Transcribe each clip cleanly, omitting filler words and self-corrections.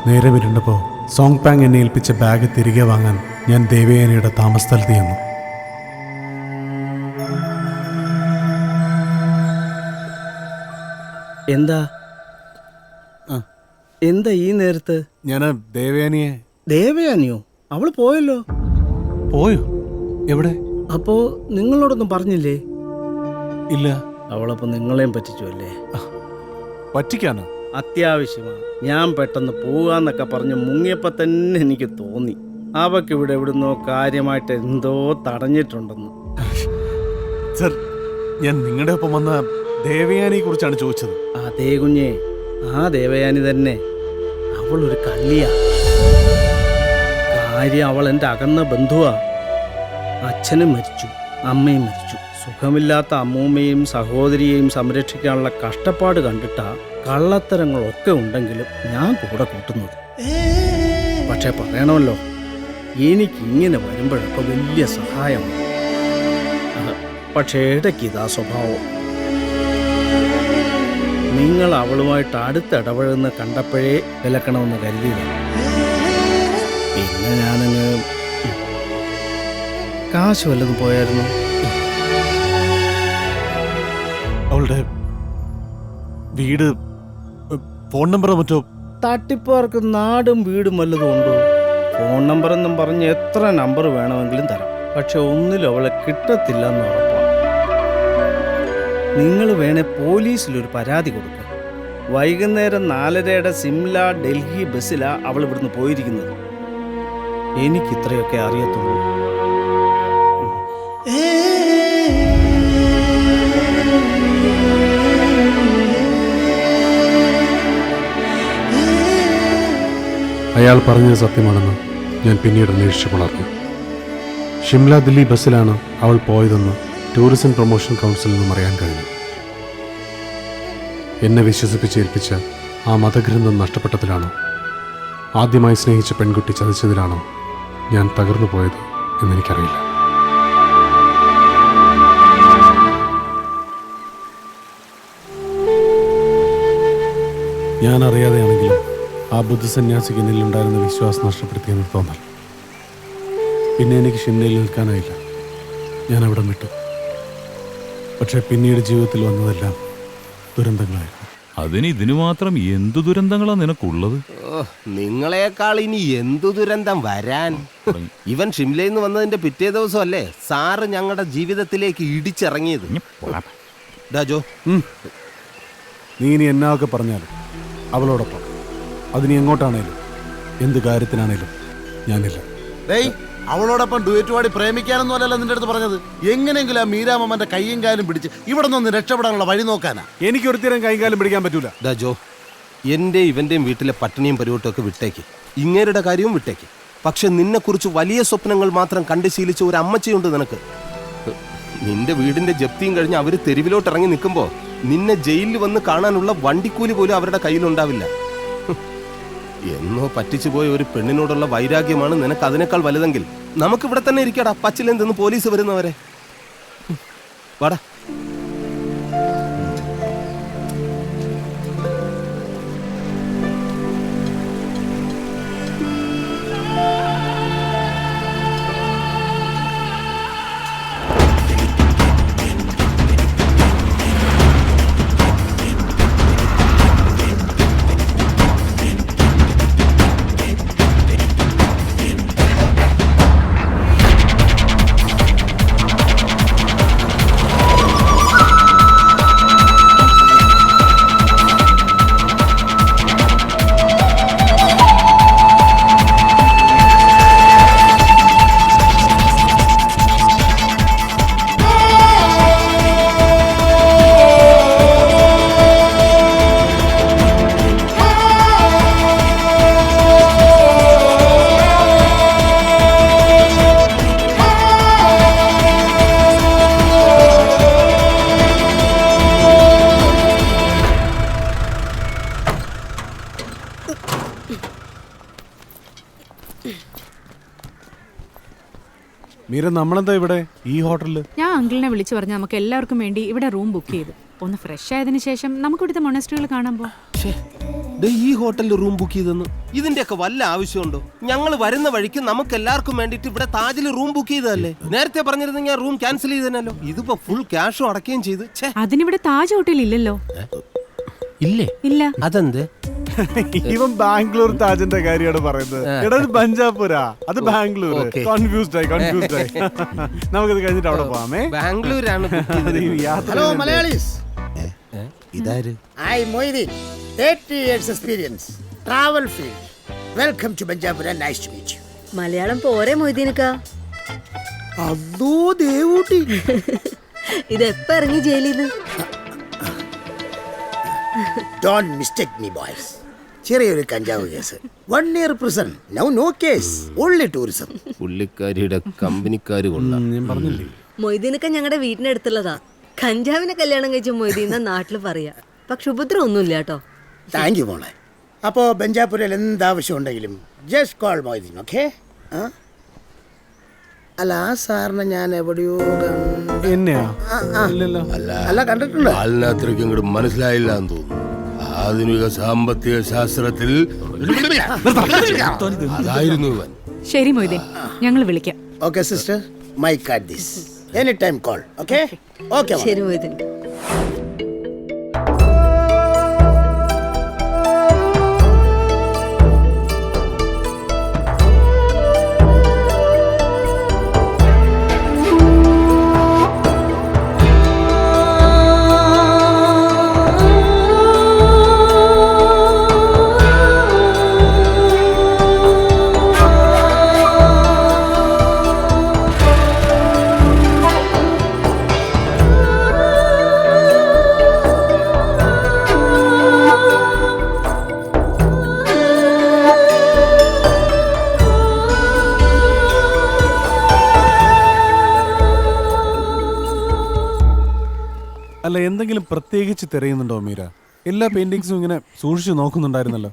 നേരെ വരുന്നപ്പോൾ സോങ് പാങ് എന്നെ ഏൽപ്പിച്ച ബാഗ് തിരികെ വാങ്ങാൻ ഞാൻ ദേവയാനിയുടെ താമസസ്ഥലത്ത് ചെന്നു. എന്താ എന്താ ഈ നേരത്ത്? ഞാൻ ദേവയാനിയെ. ദേവയാനിയോ? അവള് പോയല്ലോ. പോയോ? എവിടെ? അപ്പോ നിങ്ങളോടൊന്നും പറഞ്ഞില്ലേ? ഇല്ല. അവളപ്പോ നിങ്ങളെയും പറ്റിച്ചു അല്ലേ? പറ്റിക്കാനോ? അത്യാവശ്യമാണ്. ഞാൻ പെട്ടെന്ന് പോകാന്നൊക്കെ പറഞ്ഞ് മുങ്ങിയപ്പോ തന്നെ എനിക്ക് തോന്നി അവക്ക് ഇവിടെ എവിടുന്നോ കാര്യമായിട്ട് എന്തോ തടഞ്ഞിട്ടുണ്ടെന്ന്. സർ, ഞാൻ നിങ്ങളുടെ ഒപ്പം വന്ന ദേവയാനിയെ കുറിച്ചാണ് ചോദിച്ചത്. അതേ കുഞ്ഞേ, ആ ദേവയാനി തന്നെ. അവളൊരു കള്ളിയാ. കാര്യം അവൾ എൻ്റെ അകന്ന ബന്ധുവാ. അച്ഛനും മരിച്ചു, അമ്മയും മരിച്ചു. സുഖമില്ലാത്ത അമ്മൂമ്മയും സഹോദരിയെയും സംരക്ഷിക്കാനുള്ള കഷ്ടപ്പാട് കണ്ടിട്ടാ കള്ളത്തരങ്ങളൊക്കെ ഉണ്ടെങ്കിലും ഞാൻ കൂടെ കൂട്ടുന്നത്. പക്ഷെ പറയണമല്ലോ, എനിക്കിങ്ങനെ വരുമ്പോഴൊക്കെ വലിയ സഹായമാണ്. പക്ഷേ ഇടയ്ക്ക് ഇതാ സ്വഭാവം. നിങ്ങൾ അവളുമായിട്ട് അടുത്തിടപഴകുന്ന കണ്ടപ്പോഴേ വിലക്കണമെന്ന് കരുതിയില്ല. പിന്നെ ഞാനങ്ങ് കാശ് വല്ലതും പോയായിരുന്നു. അവളുടെ വീട്, ഫോൺ നമ്പറോ മറ്റോ? തട്ടിപ്പുകാർക്ക് നാടും വീടും വല്ലതും ഉണ്ടോ? ഫോൺ നമ്പർ എന്നും പറഞ്ഞ് എത്ര നമ്പർ വേണമെങ്കിലും തരാം. പക്ഷെ ഒന്നിലും അവളെ കിട്ടത്തില്ല എന്ന് ഉറപ്പാണ്. നിങ്ങൾ വേണേ പോലീസിലൊരു പരാതി കൊടുക്കുക. വൈകുന്നേരം 4:30 സിംല ഡൽഹി ബസ്സിലാ അവൾ ഇവിടുന്ന് പോയിരിക്കുന്നത്. എനിക്കിത്രയൊക്കെ അറിയത്തുള്ളൂ. അയാൾ പറഞ്ഞത് സത്യമാണെന്ന് ഞാൻ പിന്നീട് അന്വേഷിച്ചു പുലർന്നു. ഷിംല ദില്ലി ബസ്സിലാണ് അവൾ പോയതെന്ന് ടൂറിസം പ്രൊമോഷൻ കൗൺസിലിൽ നിന്നും അറിയാൻ കഴിഞ്ഞു. എന്നെ വിശ്വസിപ്പിച്ചേൽപ്പിച്ച ആ മതഗ്രന്ഥം നഷ്ടപ്പെട്ടതിലാണോ, ആദ്യമായി സ്നേഹിച്ച പെൺകുട്ടി ചതിച്ചതിലാണോ ഞാൻ തകർന്നു പോയത് എന്നെനിക്കറിയില്ല. ഞാൻ അറിയാതെയാണെങ്കിലും ആ ബുദ്ധസന്യാസിക്ക് എന്നിലുണ്ടായിരുന്ന വിശ്വാസം നഷ്ടപ്പെടുത്തിയെന്ന് തോന്നൽ. പിന്നെ എനിക്ക് ഷിംലയിൽ നിൽക്കാനായില്ല. ഞാൻ അവിടെ വിട്ടു. പക്ഷെ പിന്നീട് ജീവിതത്തിൽ വന്നതെല്ലാം ദുരന്തങ്ങളായിരുന്നു. അതിന് ഇതിനു മാത്രം എന്തു ദുരന്തങ്ങളാ നിനക്കുള്ളത്? നിങ്ങളെക്കാൾ ഇനി എന്തു ദുരന്തം വരാൻ. ഇവൻ ഷിംലയിൽ നിന്ന് വന്നതിന്റെ പിറ്റേ ദിവസം അല്ലേ സാറ് ഞങ്ങളുടെ ജീവിതത്തിലേക്ക് ഇടിച്ചിറങ്ങിയത്. ഡാജോ, നീ ഇനി എന്നൊക്കെ പറഞ്ഞാലും അവളോടൊപ്പം, അതിന് എങ്ങോട്ടാണേലും എന്ത് കാര്യത്തിനാണേലും ഞാനില്ല. അവളോടൊപ്പം ഡുവറ്റ് പാടി പ്രേമിക്കാനൊന്നും അല്ലല്ലോ നിന്റെ അടുത്ത് പറഞ്ഞത്. എങ്ങനെയെങ്കിലും ആ മീരാമമ്മന്റെ കയ്യും കാലും പിടിച്ച് ഇവിടെ നിന്ന് രക്ഷപ്പെടാനുള്ള വഴി നോക്കാനാ. എനിക്ക് ഒരുത്തരം കൈയും കാലും പിടിക്കാൻ പറ്റൂല. ഡാജോ, എന്റെ ഇവന്റെയും വീട്ടിലെ പട്ടിണിയും പരിവട്ടവും ഒക്കെ വിട്ടേക്ക്, ഇങ്ങേരുടെ കാര്യവും വിട്ടേക്ക്. പക്ഷെ നിന്നെക്കുറിച്ച് വലിയ സ്വപ്നങ്ങൾ മാത്രം കണ്ടു ശീലിച്ച ഒരു അമ്മച്ചിയുണ്ട് നിനക്ക്. നിന്റെ വീടിന്റെ ജപ്തിയും കഴിഞ്ഞ് അവര് തെരുവിലോട്ട് ഇറങ്ങി നിൽക്കുമ്പോ നിന്നെ ജയിലിൽ വന്ന് കാണാനുള്ള വണ്ടിക്കൂലി പോലും അവരുടെ കയ്യിലുണ്ടാവില്ല. എന്നോ പറ്റിച്ചു പോയ ഒരു പെണ്ണിനോടുള്ള വൈരാഗ്യമാണ് നിനക്ക് അതിനേക്കാൾ വലുതെങ്കിൽ നമുക്കിവിടെ തന്നെ ഇരിക്കടാ, പച്ചിലെന്തെന്ന് പോലീസ് വരുന്നവരെ. വാടാ. മീര, നമ്മളെന്താ ഇവിടെ ഈ ഹോട്ടലില്? ഞാൻ അങ്കിളിനെ വിളിച്ചു പറഞ്ഞ് നമുക്ക് എല്ലാവർക്കും വേണ്ടി ഇവിടെ റൂം ബുക്ക് ചെയ്തു. ഒന്ന് ഫ്രഷ് ആയതിനു ശേഷം നമുക്ക് ഇവിടുത്തെ മൊണസ്ട്രികൾ കാണാൻ പോ. ഈ ഹോട്ടലിൽ റൂം ബുക്ക് ചെയ്തെന്ന്. ഇതിന്റെയൊക്കെ വല്ല ആവശ്യമുണ്ടോ? ഞങ്ങൾ വരുന്ന വഴിക്ക് നമുക്ക് എല്ലാവർക്കും വേണ്ടിട്ട് ഇവിടെ താജിൽ റൂം ബുക്ക് ചെയ്തതല്ലേ. നേരത്തെ പറഞ്ഞിരുന്നെങ്കിൽ ഞാൻ റൂം ക്യാൻസൽ ചെയ്തേനല്ലോ. ഇതിപ്പോ ഫുൾ ക്യാഷും അടക്കുകയും ചെയ്ത്. അതിനിവിടെ താജ് ഹോട്ടൽ ഇല്ലല്ലോ. ഇല്ലേ? ഇല്ല. അതെന്ത്? ഇവൻ ബാംഗ്ലൂർ താജിന്റെ കാര്യമാണ് പറയുന്നത്. എടാ ഇത് പഞ്ചാപുരാ, അത് ബാംഗ്ലൂർ. കൺഫ്യൂസ്ഡ് ആയി. നമുക്കിത് കഴിഞ്ഞിട്ട് അവിടെ പോവാമേ. ബാംഗ്ലൂരാണ്. ഹലോ മലയാളീസ്, ഇതാര്? I Moideen, 30 years experience, travel field. Welcome to Banjapura, nice to meet you. Malayalam പോരെ മൊയ്തീനക്ക? അതോ ദേവൂട്ടി, ഇത് എപ്പ ഇറങ്ങി ജയിലിന്ന്? don't mistake me boys. ചെറിയൊരു കഞ്ചാവ് case, 1 year prison, now no case, only tourism. പുള്ളിക്കാരിയുടെ കമ്പനിക്കാര് കൊള്ളാം. ഞാൻ പറഞ്ഞില്ലേ. മൊയ്തീനക്ക ഞങ്ങളുടെ വീടിനടുത്തുള്ളതാ. കഞ്ചാവിനെ കല്യാണം കഴിച്ച മൊയ്തീന നാട്ടില് പറയാ. പക്ഷെ ഉപദ്രവം ഒന്നുമില്ല കേട്ടോ. താങ്ക് യു മോളെ. അപ്പോൾ ബഞ്ചാപുരയിൽ എന്താവശ്യം ഉണ്ടെങ്കിലും ജസ്റ്റ് കോൾ മൊയ്തീൻ, ഓക്കെ? അല്ല, ആ സാറിനെ ഞാൻ എവിടെയോ എന്നെയാ? ഇല്ലല്ലോ. അല്ല കണ്ടിട്ടുണ്ട്. അത്രയ്ക്ക് ഇങ്ങോട്ട് മനസ്സിലായില്ല എന്ന് തോന്നുന്നു. ആധുനിക സാമ്പത്തിക ശാസ്ത്രത്തിൽ അതായിരുന്നു ഇവൻ. ശരി മൊയ്തീൻ, ഞങ്ങൾ വിളിക്കാം. Okay sister, my card this, any time call, okay? Okay ശരി മൊയ്തീൻ. അല്ല, എന്തെങ്കിലും പ്രത്യേകിച്ച് തിരയുന്നുണ്ടോ മീര? എല്ലാ പെയിന്റിങ്സും ഇങ്ങനെ സൂക്ഷിച്ചു നോക്കുന്നുണ്ടായിരുന്നല്ലോ.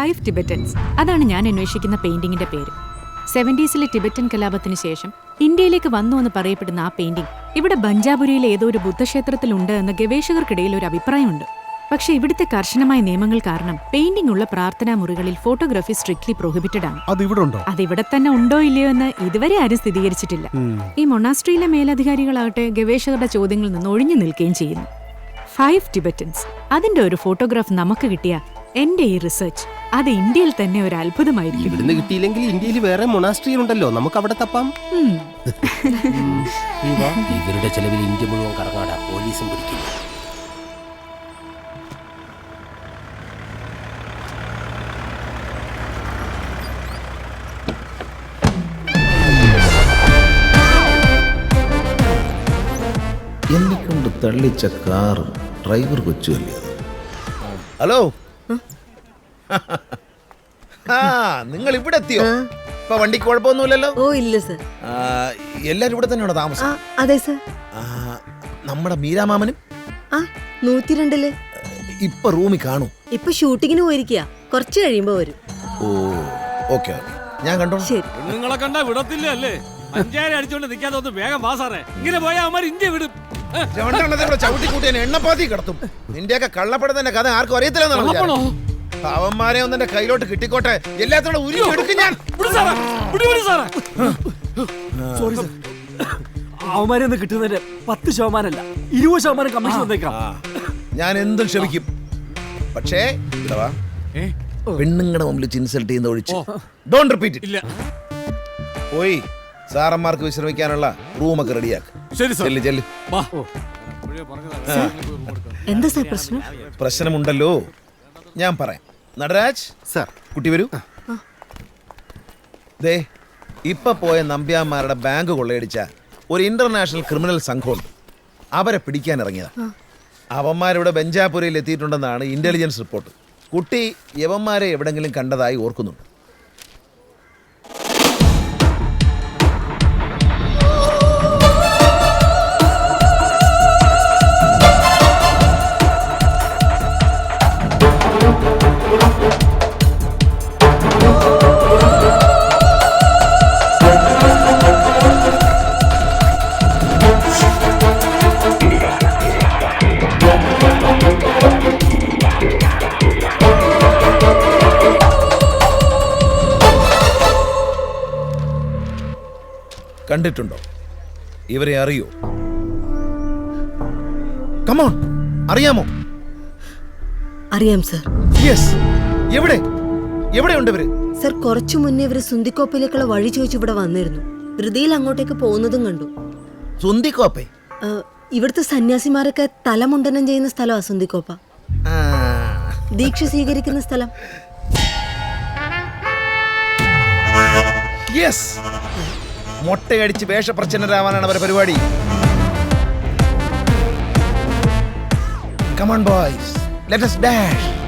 5 ടിബറ്റൻസ്, അതാണ് ഞാൻ അന്വേഷിക്കുന്ന പെയിന്റിങ്ങിന്റെ പേര്. 70s ടിബറ്റൻ കലാപത്തിന് ശേഷം ഇന്ത്യയിലേക്ക് വന്നു എന്ന് പറയപ്പെടുന്ന ആ പെയിന്റിംഗ് ഇവിടെ ബഞ്ചാപുരിയിലെ ഏതോ ഒരു ബുദ്ധക്ഷേത്രത്തിലുണ്ട് എന്ന് ഗവേഷകർക്കിടയിൽ ഒരു അഭിപ്രായമുണ്ട്. പക്ഷേ ഇവിടുത്തെ കർശനമായ നിയമങ്ങൾ കാരണം പെയിന്റിംഗ് ഉള്ള പ്രാർത്ഥനാ മുറികളിൽ ഫോട്ടോഗ്രാഫി സ്ട്രിക്ട്ലി പ്രോഹിബിറ്റഡ് ആണ്. അതിവിടെ തന്നെ ഉണ്ടോ ഇല്ലയോ എന്ന് ഇതുവരെ ആരും സ്ഥിരീകരിച്ചിട്ടില്ല. ഈ മൊണാസ്ട്രിയിലെ മേലധികാരികളാകട്ടെ ഗവേഷകരുടെ ചോദ്യങ്ങളിൽ നിന്ന് ഒഴിഞ്ഞു നിൽക്കുകയും ചെയ്യുന്നു. 5 ടിബറ്റൻസ്, അതിന്റെ ഒരു ഫോട്ടോഗ്രാഫ് നമുക്ക് കിട്ടിയ എന്റെ ഈ റിസർച്ച് അത് ഇന്ത്യയിൽ തന്നെ ഒരു അത്ഭുതമായിരിക്കും. ഇവിടുന്ന് കിട്ടിയില്ലെങ്കിൽ ഇന്ത്യയിൽ വേറെ മൊണാസ്ട്രി ഉണ്ടല്ലോ, നമുക്ക് അവിടെ തപ്പാം. ഇവരുടെ ചെലവിൽ ഇന്ത്യ മുഴുവൻ കറങ്ങാടാ, പോലീസും പിടിക്കില്ല. എന്നെക്കൊണ്ട് തള്ളിച്ച കാറും ഡ്രൈവർ കൊച്ചുമല്ലേ അത്. ഹലോ, നിങ്ങൾ ഇവിടെ എത്തിയോ? ഇപ്പൊ വണ്ടിക്ക് കുഴപ്പമൊന്നുമില്ലല്ലോ? ഓ ഇല്ല സർ. എല്ലാരും ഇവിടെ തന്നെയാണോ താമസം? അതെ സർ. നമ്മുടെ മീരാമാമനും 102 ഇപ്പൊ റൂമിൽ കാണൂ. ഇപ്പൊ ഷൂട്ടിങ്ങിന് പോയിരിക്കുക, കുറച്ച് കഴിയുമ്പോ വരും. ഓ ഓക്കെ, ഞാൻ കണ്ടോളാം. ശരി. നിങ്ങളെ കണ്ടാ വിടത്തില്ല അല്ലേ? അഞ്ചായിരം അടിച്ചോണ്ട് നിൽക്കാതെ ഒന്ന് വേഗം വാ സാറേ. ഇങ്ങനെ പോയാൽ അവന്മാർ ഇന്ത്യ വിടും. ചവിട്ടിക്കൂട്ടി എണ്ണപ്പാത്തി കിടത്തും. നിന്റെയൊക്കെ കള്ളപ്പെടുന്ന കഥ ആർക്കും അറിയത്തില്ല. അവന്മാരെ ഒന്ന് എന്റെ കയ്യിലോട്ട് കിട്ടിക്കോട്ടെ, എല്ലാത്തോടെ ഉരുക്കി ഞാൻ. അവന്മാരെ ഒന്ന് കിട്ടുന്നതിന്റെ 10% 20% കമ്മീഷൻ വന്നേക്കാം. ഞാൻ എന്തും ക്ഷമിക്കും, പക്ഷേ പെണ്ണുങ്ങളുടെ മുമ്പിൽ ഇൻസൾട്ട് ചെയ്യുന്ന ഒഴിച്ച് ഡോണ്ട് റിപ്പീറ്റ് ഇറ്റ്. പോയി സാറന്മാർക്ക് വിശ്രമിക്കാനുള്ള റൂമൊക്കെ റെഡിയാക്ക്. ചെല്ല്. എന്താ സാർ പ്രശ്നം? പ്രശ്നമുണ്ടല്ലോ, ഞാൻ പറയാം. നടരാജ് സാർ, കുട്ടി വരൂ. ദേ, ഇപ്പൊ പോയ നമ്പ്യാന്മാരുടെ ബാങ്ക് കൊള്ളയടിച്ച ഒരു ഇന്റർനാഷണൽ ക്രിമിനൽ സംഘമുണ്ട്. അവരെ പിടിക്കാൻ ഇറങ്ങിയതാ. അവന്മാരിവിടെ ബഞ്ചാപുരയിൽ എത്തിയിട്ടുണ്ടെന്നാണ് ഇന്റലിജൻസ് റിപ്പോർട്ട്. കുട്ടി യവന്മാരെ എവിടെങ്കിലും കണ്ടതായി ഓർക്കുന്നുണ്ട്. കണ്ടിട്ടുണ്ടോ? ഇവരെ അറിയോ? കമോൺ, അറിയാമോ? അറിയാം സർ. യെസ്. എവിടെയുണ്ട് ഇവര്? സർ, കുറച്ചു മുന്നേ ഇവര് സുന്ദിക്കോപ്പയിലേക്കുള്ള വഴി ചോദിച്ചു ഇവിടെ വന്നിരുന്നു. ധൃതിയിൽ അങ്ങോട്ടേക്ക് പോകുന്നതും കണ്ടു. സുന്ദിക്കോപ്പേ? ഇവിടുത്തെ സന്യാസിമാരൊക്കെ തലമുണ്ടനം ചെയ്യുന്ന സ്ഥലമാണ് സുന്ദിക്കോപ്പ. ദീക്ഷ സ്വീകരിക്കുന്ന സ്ഥലം. യെസ്. മൊട്ടയടിച്ച് വേഷപ്രച്ഛന്നരാവാനാണ് അവരുടെ പരിപാടി. Come on boys, let us dash.